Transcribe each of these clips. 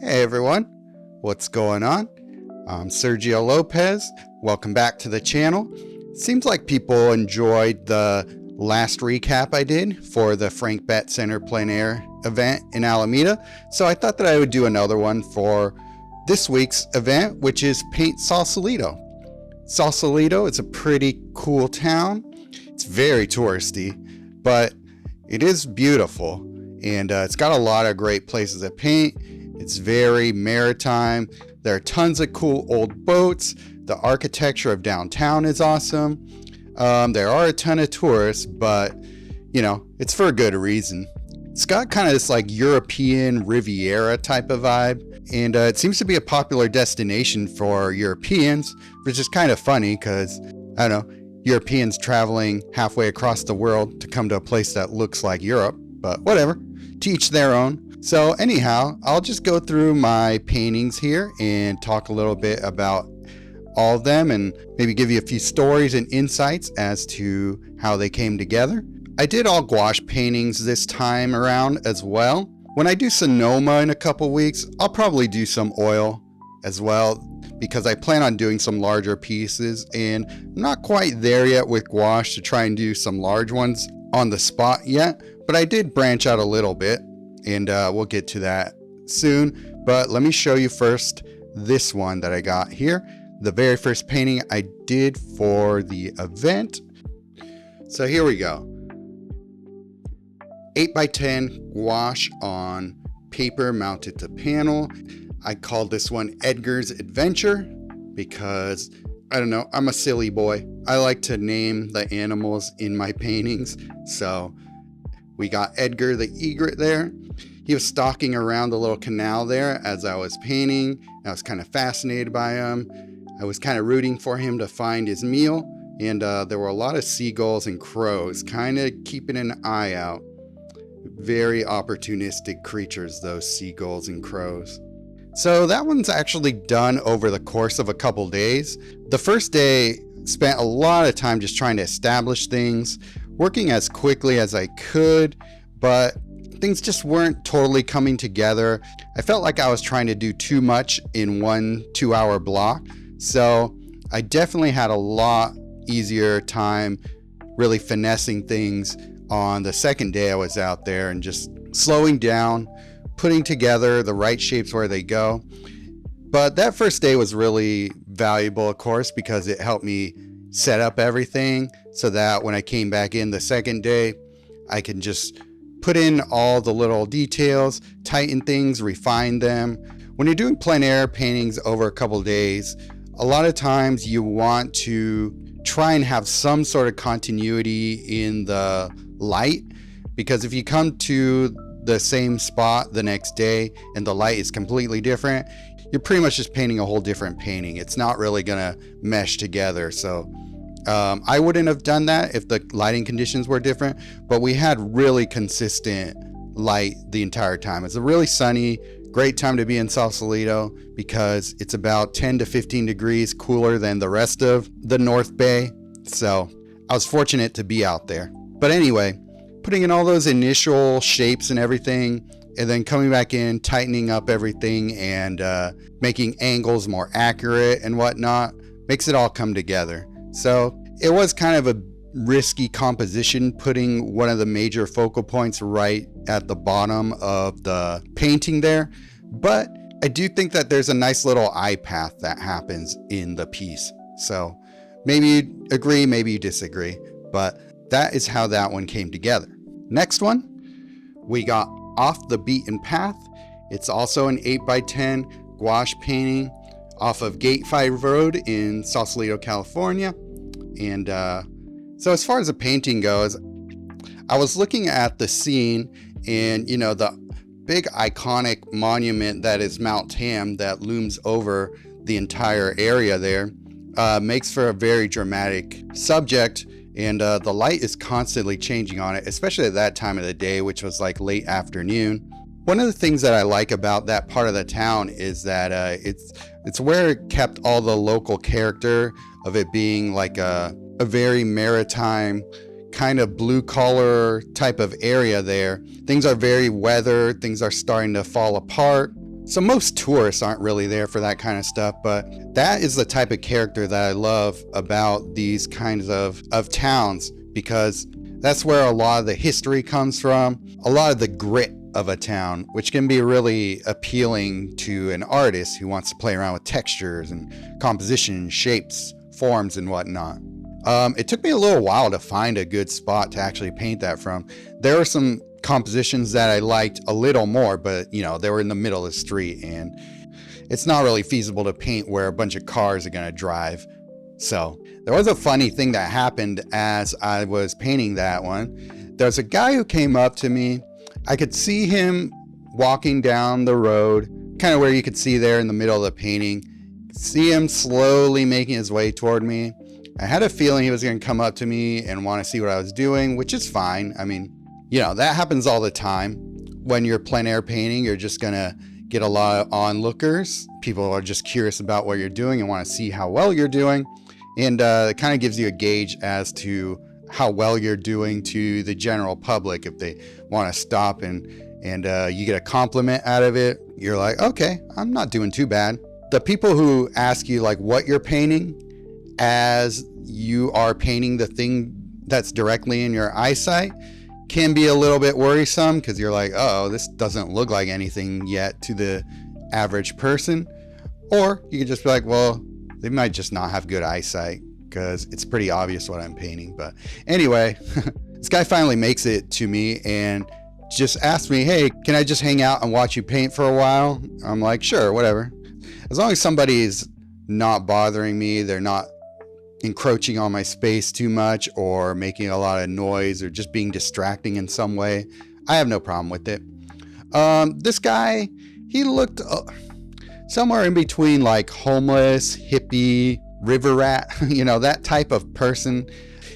Hey everyone, what's going on? I'm Sergio Lopez. Welcome back to the channel. Seems like people enjoyed the last recap I did for the Frank Bett Center Plein Air event in Alameda, so I thought that I would do another one for this week's event, which is Paint Sausalito. Sausalito is a pretty cool town. It's very touristy, but it is beautiful, and it's got a lot of great places to paint. It's very maritime. There are tons of cool old boats. The architecture of downtown is awesome. There are a ton of tourists, but you know, it's for a good reason. It's got kind of this like European Riviera type of vibe, and it seems to be a popular destination for Europeans, which is kind of funny because, I don't know, Europeans traveling halfway across the world to come to a place that looks like Europe, but whatever, to each their own. So anyhow, I'll just go through my paintings here and talk a little bit about all of them and maybe give you a few stories and insights as to how they came together. I did all gouache paintings this time around as well. When I do Sonoma in a couple weeks, I'll probably do some oil as well because I plan on doing some larger pieces, and I'm not quite there yet with gouache to try and do some large ones on the spot yet, but I did branch out a little bit, and we'll get to that soon. But let me show you first this one that I got here, the very first painting I did for the event. So here we go. 8x10 gouache on paper mounted to panel. I called this one Edgar's Adventure because, I don't know, I'm a silly boy. I like to name the animals in my paintings. So we got Edgar the egret there. He was stalking around the little canal there as I was painting. I was kind of fascinated by him. I was kind of rooting for him to find his meal. And there were a lot of seagulls and crows, kind of keeping an eye out. Very opportunistic creatures, those seagulls and crows. So that one's actually done over the course of a couple days. The first day spent a lot of time just trying to establish things, working as quickly as I could, but things just weren't totally coming together. I felt like I was trying to do too much in 1 2-hour block. So I definitely had a lot easier time really finessing things on the second day I was out there and just slowing down, putting together the right shapes where they go. But that first day was really valuable, of course, because it helped me set up everything so that when I came back in the second day, I can just put in all the little details, tighten things, refine them. When you're doing plein air paintings over a couple days, a lot of times you want to try and have some sort of continuity in the light, because if you come to the same spot the next day and the light is completely different, you're pretty much just painting a whole different painting. It's not really gonna mesh together. So I wouldn't have done that if the lighting conditions were different, but we had really consistent light the entire time. It's a really sunny, great time to be in Sausalito because it's about 10 to 15 degrees cooler than the rest of the North Bay. So I was fortunate to be out there. But anyway, putting in all those initial shapes and everything, and then coming back in, tightening up everything and making angles more accurate and whatnot, makes it all come together. So it was kind of a risky composition, putting one of the major focal points right at the bottom of the painting there. But I do think that there's a nice little eye path that happens in the piece. So maybe you agree, maybe you disagree, but that is how that one came together. Next one, we got Off the Beaten Path. It's also an 8x10 gouache painting off of Gate 5 Road in Sausalito, California. And so as far as the painting goes, I was looking at the scene, and you know, the big iconic monument that is Mount Tam that looms over the entire area there makes for a very dramatic subject. And the light is constantly changing on it, especially at that time of the day, which was like late afternoon. One of the things that I like about that part of the town is that it's where it kept all the local character of it being like a very maritime kind of blue collar type of area there. Things are very weathered, things are starting to fall apart. So most tourists aren't really there for that kind of stuff, but that is the type of character that I love about these kinds of towns, because that's where a lot of the history comes from, a lot of the grit of a town, which can be really appealing to an artist who wants to play around with textures and composition, shapes, forms, and whatnot. It took me a little while to find a good spot to actually paint that from. There were some compositions that I liked a little more, but you know, they were in the middle of the street and it's not really feasible to paint where a bunch of cars are going to drive. So there was a funny thing that happened as I was painting that one. There's a guy who came up to me. I could see him walking down the road, kind of where you could see there in the middle of the painting. See him slowly making his way toward me. I had a feeling he was going to come up to me and want to see what I was doing, which is fine. I mean, you know, that happens all the time. When you're plein air painting, you're just going to get a lot of onlookers. People are just curious about what you're doing and want to see how well you're doing. And it kind of gives you a gauge as to how well you're doing to the general public. If they want to stop and you get a compliment out of it, you're like, okay, I'm not doing too bad. The people who ask you like what you're painting as you are painting the thing that's directly in your eyesight can be a little bit worrisome, because you're like, oh, this doesn't look like anything yet to the average person. Or you could just be like, well, they might just not have good eyesight, because it's pretty obvious what I'm painting. But anyway, this guy finally makes it to me and just asked me, hey, can I just hang out and watch you paint for a while? I'm like, sure, whatever. As long as somebody's not bothering me, they're not encroaching on my space too much or making a lot of noise or just being distracting in some way, I have no problem with it. This guy, he looked somewhere in between like homeless, hippie, river rat, you know, that type of person.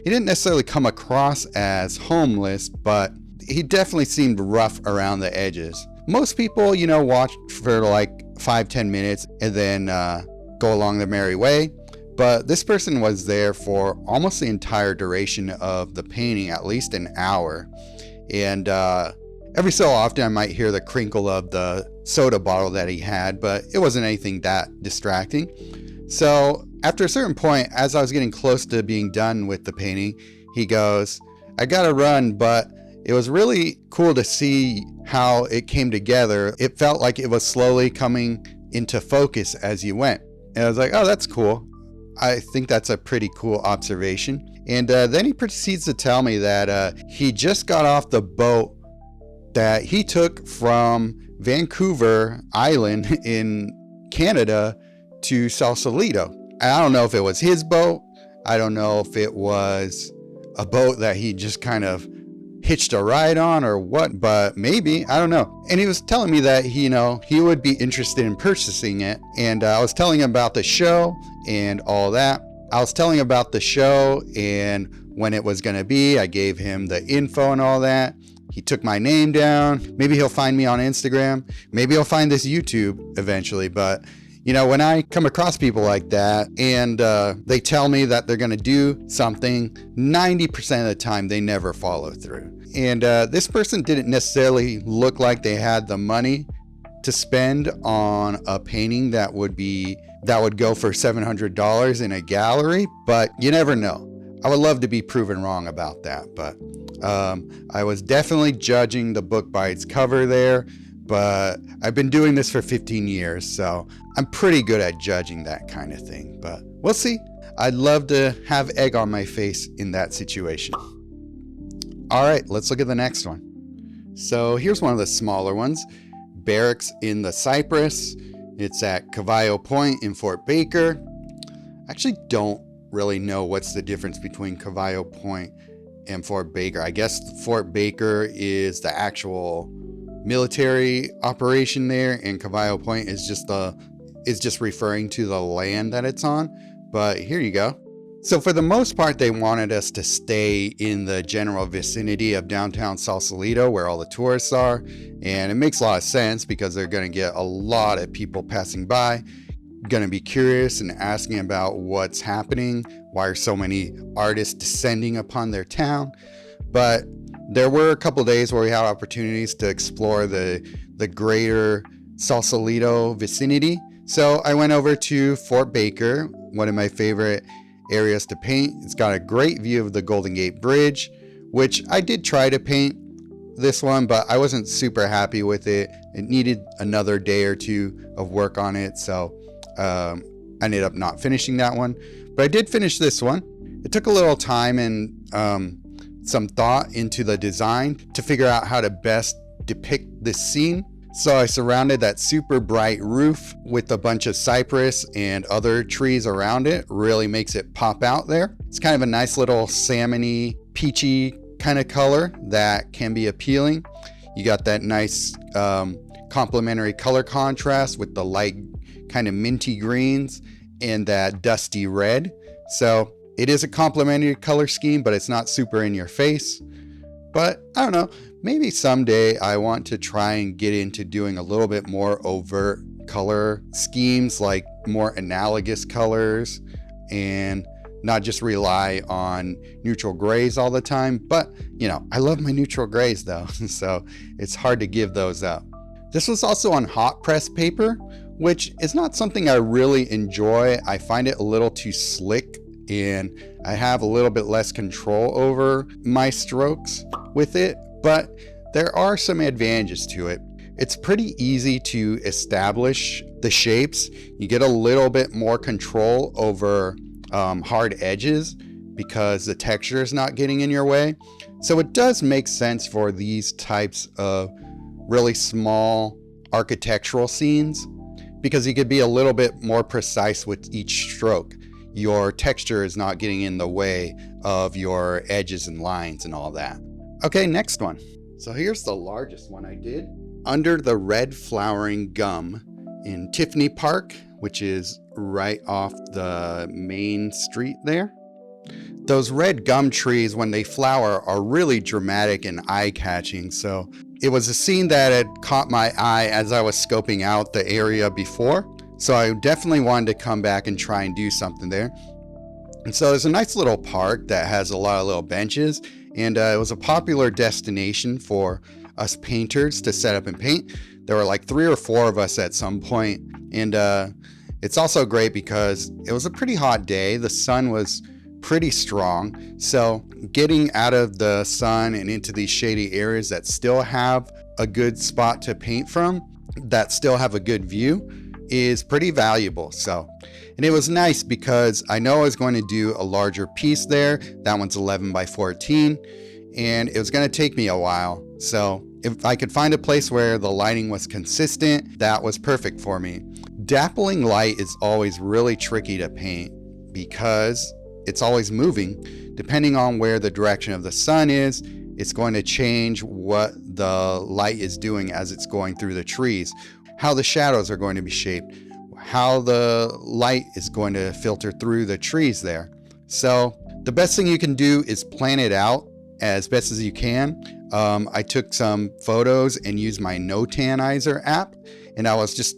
He didn't necessarily come across as homeless, but he definitely seemed rough around the edges. Most people, you know, watch for like 5-10 minutes and then go along their merry way. But this person was there for almost the entire duration of the painting, at least an hour. And every so often I might hear the crinkle of the soda bottle that he had, but it wasn't anything that distracting. So after a certain point, as I was getting close to being done with the painting, he goes, I gotta run, but it was really cool to see how it came together. It felt like it was slowly coming into focus as you went. And I was like, oh, that's cool. I think that's a pretty cool observation. And then he proceeds to tell me that he just got off the boat that he took from Vancouver Island in Canada to Sausalito. And I don't know if it was his boat. I don't know if it was a boat that he just kind of hitched a ride on or what, but maybe, I don't know. And he was telling me that he would be interested in purchasing it. And I was telling him about the show and all that. I was telling him about the show and when it was going to be. I gave him the info and all that. He took my name down. Maybe he'll find me on Instagram. Maybe he'll find this YouTube eventually. But you know, when I come across people like that and they tell me that they're going to do something, 90% of the time they never follow through. And this person didn't necessarily look like they had the money to spend on a painting that would go for $700 in a gallery, but you never know. I would love to be proven wrong about that, but I was definitely judging the book by its cover there. But I've been doing this for 15 years, so I'm pretty good at judging that kind of thing. But we'll see. I'd love to have egg on my face in that situation. All right, let's look at the next one. So here's one of the smaller ones. Barracks in the Cypress. It's at Cavallo Point in Fort Baker. I actually don't really know what's the difference between Cavallo Point and Fort Baker. I guess Fort Baker is the actual military operation there, and Cavallo Point is just referring to the land that it's on. But here you go. So for the most part, they wanted us to stay in the general vicinity of downtown Sausalito where all the tourists are, and it makes a lot of sense because they're going to get a lot of people passing by, going to be curious and asking about what's happening, why are so many artists descending upon their town. But there were a couple of days where we had opportunities to explore the greater Sausalito vicinity. So I went over to Fort Baker, one of my favorite areas to paint. It's got a great view of the Golden Gate Bridge, which I did try to paint this one, but I wasn't super happy with it. It needed another day or two of work on it, so I ended up not finishing that one. But I did finish this one. It took a little time and some thought into the design to figure out how to best depict this scene. So I surrounded that super bright roof with a bunch of cypress and other trees around it. Really makes it pop out there. It's kind of a nice little salmony, peachy kind of color that can be appealing. You got that nice complementary color contrast with the light kind of minty greens and that dusty red. So it is a complementary color scheme, but it's not super in your face. But I don't know, maybe someday I want to try and get into doing a little bit more overt color schemes, like more analogous colors, and not just rely on neutral grays all the time. But, you know, I love my neutral grays though, so it's hard to give those up. This was also on hot press paper, which is not something I really enjoy. I find it a little too slick, and I have a little bit less control over my strokes with it, but there are some advantages to it. It's pretty easy to establish the shapes. You get a little bit more control over hard edges because the texture is not getting in your way. So it does make sense for these types of really small architectural scenes, because you could be a little bit more precise with each stroke. Your texture is not getting in the way of your edges and lines and all that. Okay, next one. So here's the largest one I did. Under the red flowering gum in Tiffany Park, which is right off the main street there. Those red gum trees, when they flower, are really dramatic and eye-catching. So it was a scene that had caught my eye as I was scoping out the area before. So I definitely wanted to come back and try and do something there. And so there's a nice little park that has a lot of little benches, and it was a popular destination for us painters to set up and paint. There were like 3 or 4 of us at some point, and it's also great because it was a pretty hot day. The sun was pretty strong, so getting out of the sun and into these shady areas that still have a good spot to paint from, that still have a good view, is pretty valuable. So, and it was nice because I know I was going to do a larger piece there. That one's 11 by 14, and it was going to take me a while. So if I could find a place where the lighting was consistent, that was perfect for me. Dappling light is always really tricky to paint because it's always moving. Depending on where the direction of the sun is, it's going to change what the light is doing as it's going through the trees, how the shadows are going to be shaped, how the light is going to filter through the trees there. So the best thing you can do is plan it out as best as you can. I took some photos and used my Notanizer app, and I was just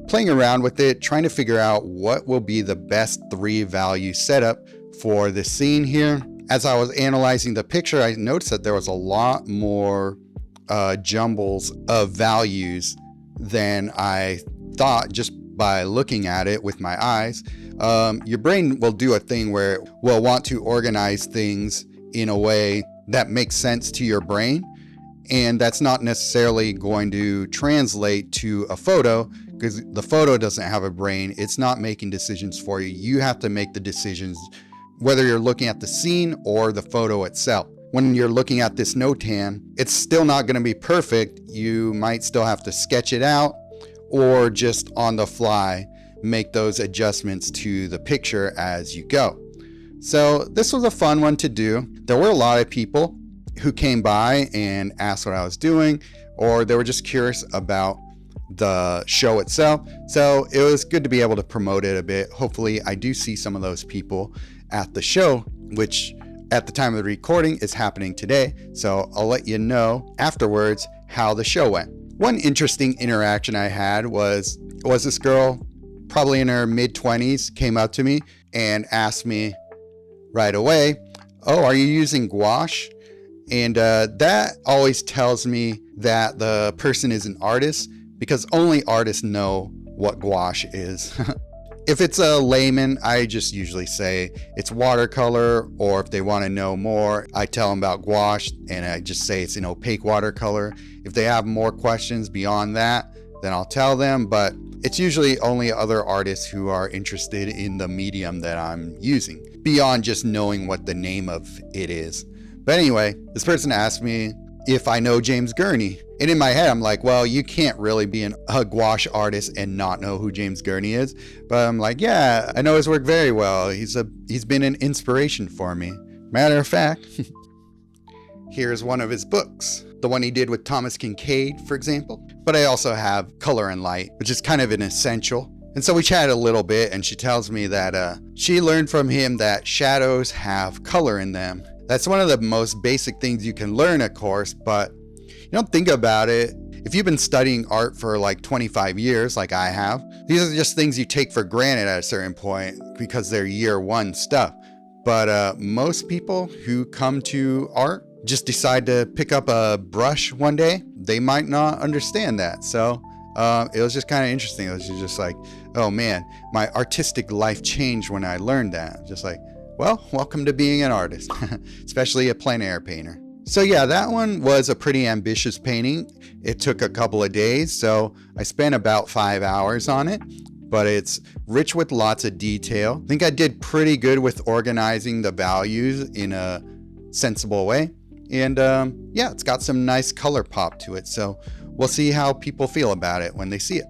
playing around with it, trying to figure out what will be the best 3 value setup for the scene here. As I was analyzing the picture, I noticed that there was a lot more jumbles of values than I thought just by looking at it with my eyes. Your brain will do a thing where it will want to organize things in a way that makes sense to your brain, and that's not necessarily going to translate to a photo because the photo doesn't have a brain. It's not making decisions for you. You have to make the decisions whether you're looking at the scene or the photo itself. When you're looking at this Notan, it's still not going to be perfect. You might still have to sketch it out or just on the fly make those adjustments to the picture as you go. So this was a fun one to do. There were a lot of people who came by and asked what I was doing, or they were just curious about the show itself. So it was good to be able to promote it a bit. Hopefully I do see some of those people at the show, which at the time of the recording is happening today. So I'll let you know afterwards how the show went. One interesting interaction I had was this girl, probably in her mid-20s, came up to me and asked me right away, "Oh, are you using gouache?" And that always tells me that the person is an artist, because only artists know what gouache is. If it's a layman, I just usually say it's watercolor, or if they want to know more, I tell them about gouache and I just say it's an opaque watercolor. If they have more questions beyond that, then I'll tell them, but it's usually only other artists who are interested in the medium that I'm using, beyond just knowing what the name of it is. But anyway, this person asked me if I know James Gurney. And in my head, I'm like, well, you can't really be a gouache artist and not know who James Gurney is. But I'm like, yeah, I know his work very well. He's been an inspiration for me. Matter of fact, here's one of his books. The one he did with Thomas Kincaid, for example. But I also have Color and Light, which is kind of an essential. And so we chatted a little bit, and she tells me that she learned from him that shadows have color in them. That's one of the most basic things you can learn, of course, but you don't think about it. If you've been studying art for like 25 years, like I have, these are just things you take for granted at a certain point because they're year one stuff. But most people who come to art just decide to pick up a brush one day. They might not understand that. So it was just kind of interesting. It was just like, oh man, my artistic life changed when I learned that. Just like, well, welcome to being an artist, especially a plein air painter. So yeah, that one was a pretty ambitious painting. It took a couple of days, so I spent about 5 hours on it, but it's rich with lots of detail. I think I did pretty good with organizing the values in a sensible way. And yeah, it's got some nice color pop to it. So we'll see how people feel about it when they see it.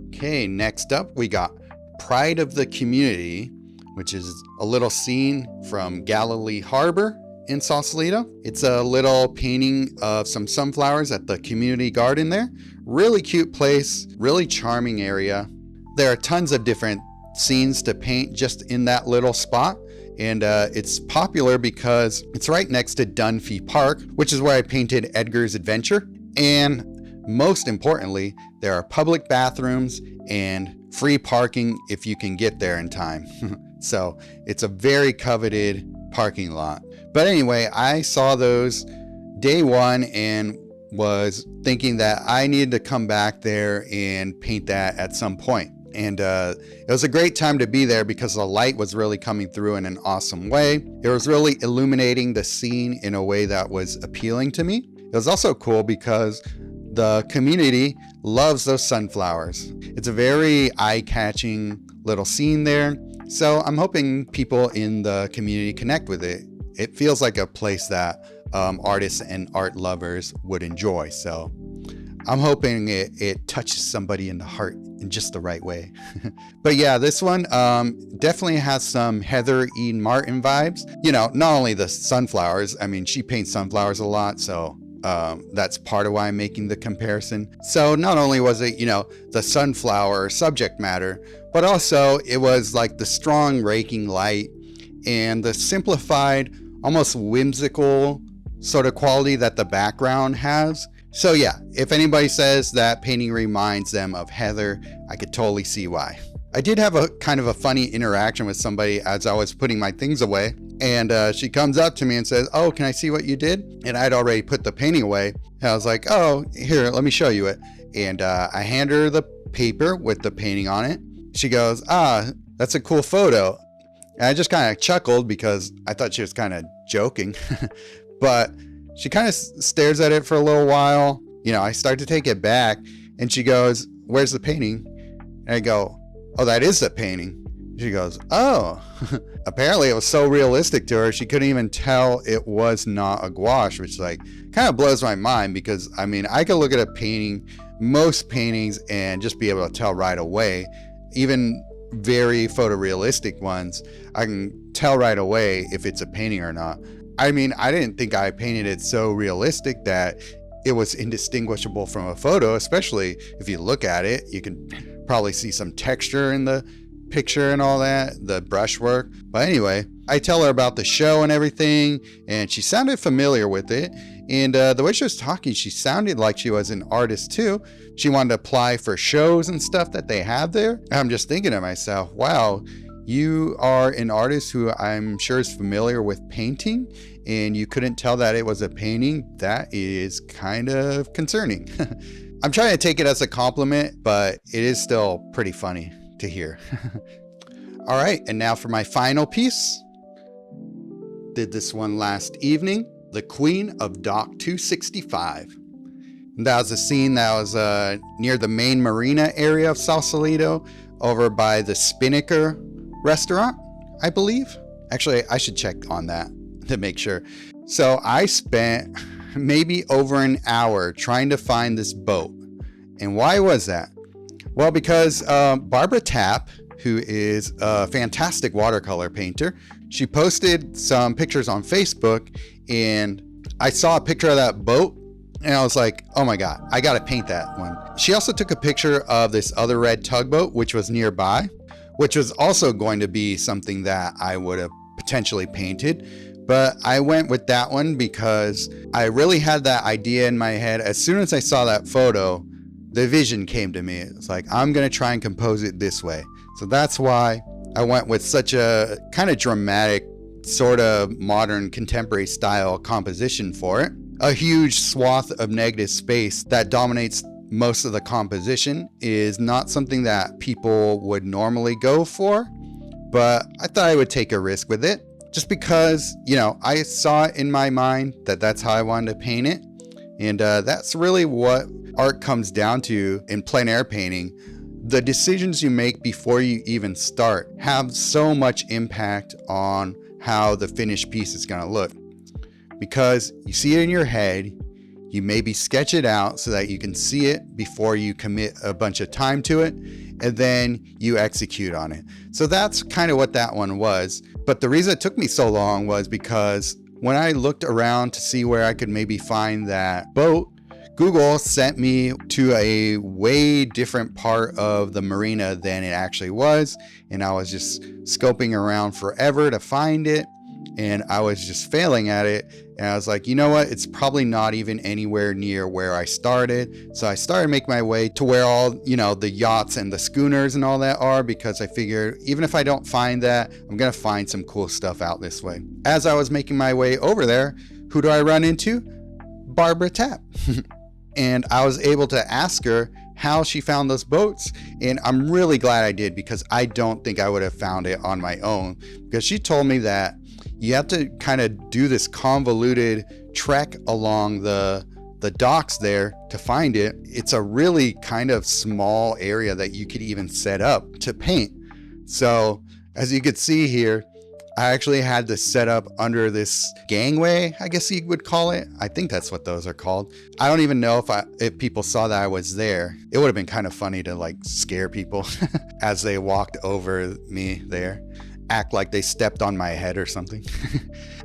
Okay, next up we got Pride of the Community, which is a little scene from Galilee Harbor in Sausalito. It's a little painting of some sunflowers at the community garden there. Really cute place, really charming area. There are tons of different scenes to paint just in that little spot. And it's popular because it's right next to Dunphy Park, which is where I painted Edgar's Adventure. And most importantly, there are public bathrooms and free parking if you can get there in time. So it's a very coveted parking lot. But anyway, I saw those day one and was thinking that I needed to come back there and paint that at some point. And it was a great time to be there because the light was really coming through in an awesome way. It was really illuminating the scene in a way that was appealing to me. It was also cool because the community loves those sunflowers. It's a very eye-catching little scene there. So I'm hoping people in the community connect with it. It feels like a place that artists and art lovers would enjoy. So I'm hoping it touches somebody in the heart in just the right way. But yeah, this one definitely has some Heather E. Martin vibes. You know, not only the sunflowers, I mean, she paints sunflowers a lot, so that's part of why I'm making the comparison. So not only was it, you know, the sunflower subject matter, but also it was like the strong raking light and the simplified, almost whimsical sort of quality that the background has. So yeah, if anybody says that painting reminds them of Heather, I could totally see why. I did have a kind of a funny interaction with somebody as I was putting my things away, and she comes up to me and says, "Oh, can I see what you did?" And I'd already put the painting away. And I was like, "Oh, here, let me show you it." And I hand her the paper with the painting on it. She goes, "Ah, that's a cool photo." And I just kind of chuckled because I thought she was kind of joking. But she kind of stares at it for a little while. You know, I start to take it back and she goes, "Where's the painting?" And I go, "Oh, that is the painting." She goes, "Oh." Apparently it was so realistic to her, she couldn't even tell it was not a gouache, which like kind of blows my mind because I mean, I could look at a painting, most paintings, and just be able to tell right away. Even very photorealistic ones, I can tell right away if it's a painting or not. I mean, I didn't think I painted it so realistic that it was indistinguishable from a photo, especially if you look at it. You can probably see some texture in the picture and all that, the brushwork. But anyway, I tell her about the show and everything, and she sounded familiar with it. And the way she was talking, she sounded like she was an artist too. She wanted to apply for shows and stuff that they have there. And I'm just thinking to myself, wow, you are an artist who I'm sure is familiar with painting, and you couldn't tell that it was a painting. That is kind of concerning. I'm trying to take it as a compliment, but it is still pretty funny to hear. All right, and now for my final piece. Did this one last evening, the Queen of Dock 265. That was a scene that was near the main marina area of Sausalito, over by the Spinnaker restaurant, I believe. Actually, I should check on that to make sure. So I spent maybe over an hour trying to find this boat. And why was that? Well, because Barbara Tapp, who is a fantastic watercolor painter, she posted some pictures on Facebook, and I saw a picture of that boat, and I was like, oh my God, I gotta paint that one. She also took a picture of this other red tugboat, which was nearby, which was also going to be something that I would have potentially painted. But I went with that one because I really had that idea in my head. As soon as I saw that photo, the vision came to me. It's like, I'm gonna try and compose it this way. So that's why I went with such a kind of dramatic, sort of modern contemporary style composition for it. A huge swath of negative space that dominates most of the composition is not something that people would normally go for, but I thought I would take a risk with it just because, you know, I saw it in my mind that that's how I wanted to paint it. And that's really what art comes down to in plein air painting. The decisions you make before you even start have so much impact on how the finished piece is going to look. Because you see it in your head, you maybe sketch it out so that you can see it before you commit a bunch of time to it, and then you execute on it. So that's kind of what that one was. But the reason it took me so long was because when I looked around to see where I could maybe find that boat, Google sent me to a way different part of the marina than it actually was. And I was just scoping around forever to find it. And I was just failing at it. And I was like, you know what? It's probably not even anywhere near where I started. So I started making my way to where all, you know, the yachts and the schooners and all that are, because I figured even if I don't find that, I'm going to find some cool stuff out this way. As I was making my way over there, who do I run into? Barbara Tapp. And I was able to ask her how she found those boats. And I'm really glad I did, because I don't think I would have found it on my own, because she told me that you have to kind of do this convoluted trek along the docks there to find it. It's a really kind of small area that you could even set up to paint. So as you could see here, I actually had this set up under this gangway, I guess you would call it. I think that's what those are called. I don't even know if people saw that I was there. It would have been kind of funny to like scare people as they walked over me there. Act like they stepped on my head or something.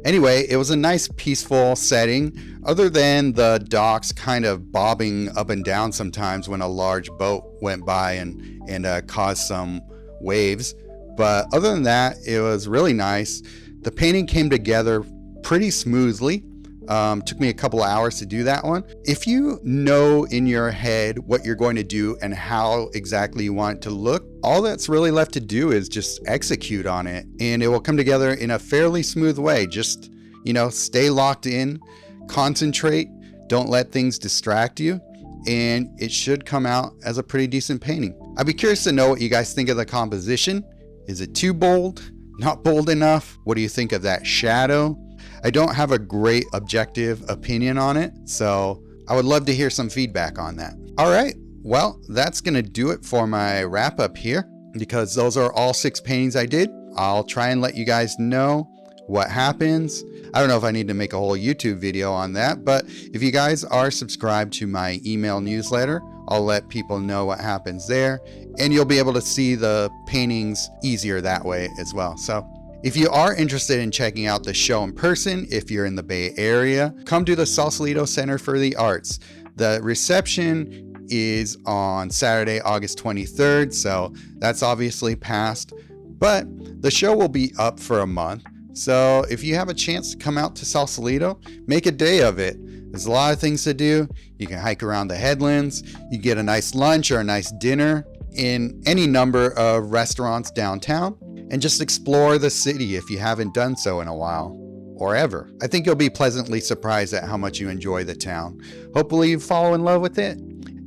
Anyway, it was a nice peaceful setting, other than the docks kind of bobbing up and down sometimes when a large boat went by and caused some waves. But other than that, it was really nice. The painting came together pretty smoothly. Took me a couple hours to do that one. If you know in your head what you're going to do and how exactly you want it to look, all that's really left to do is just execute on it, and it will come together in a fairly smooth way. Just, you know, stay locked in, concentrate, don't let things distract you, and it should come out as a pretty decent painting. I'd be curious to know what you guys think of the composition. Is it too bold? Not bold enough? What do you think of that shadow? I don't have a great objective opinion on it, so I would love to hear some feedback on that. All right, well, that's gonna do it for my wrap up here, because those are all 6 paintings I did. I'll try and let you guys know what happens. I don't know if I need to make a whole YouTube video on that, but if you guys are subscribed to my email newsletter, I'll let people know what happens there, and you'll be able to see the paintings easier that way as well. So if you are interested in checking out the show in person, if you're in the Bay Area, come to the Sausalito Center for the Arts. The reception is on Saturday, August 23rd, so that's obviously past, but the show will be up for a month. So if you have a chance to come out to Sausalito, make a day of it. There's a lot of things to do. You can hike around the headlands, you get a nice lunch or a nice dinner in any number of restaurants downtown, and just explore the city if you haven't done so in a while, or ever. I think you'll be pleasantly surprised at how much you enjoy the town. Hopefully you fall in love with it.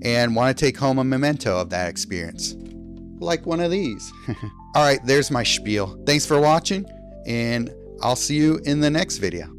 and want to take home a memento of that experience. Like one of these. All right, there's my spiel. Thanks for watching, and I'll see you in the next video.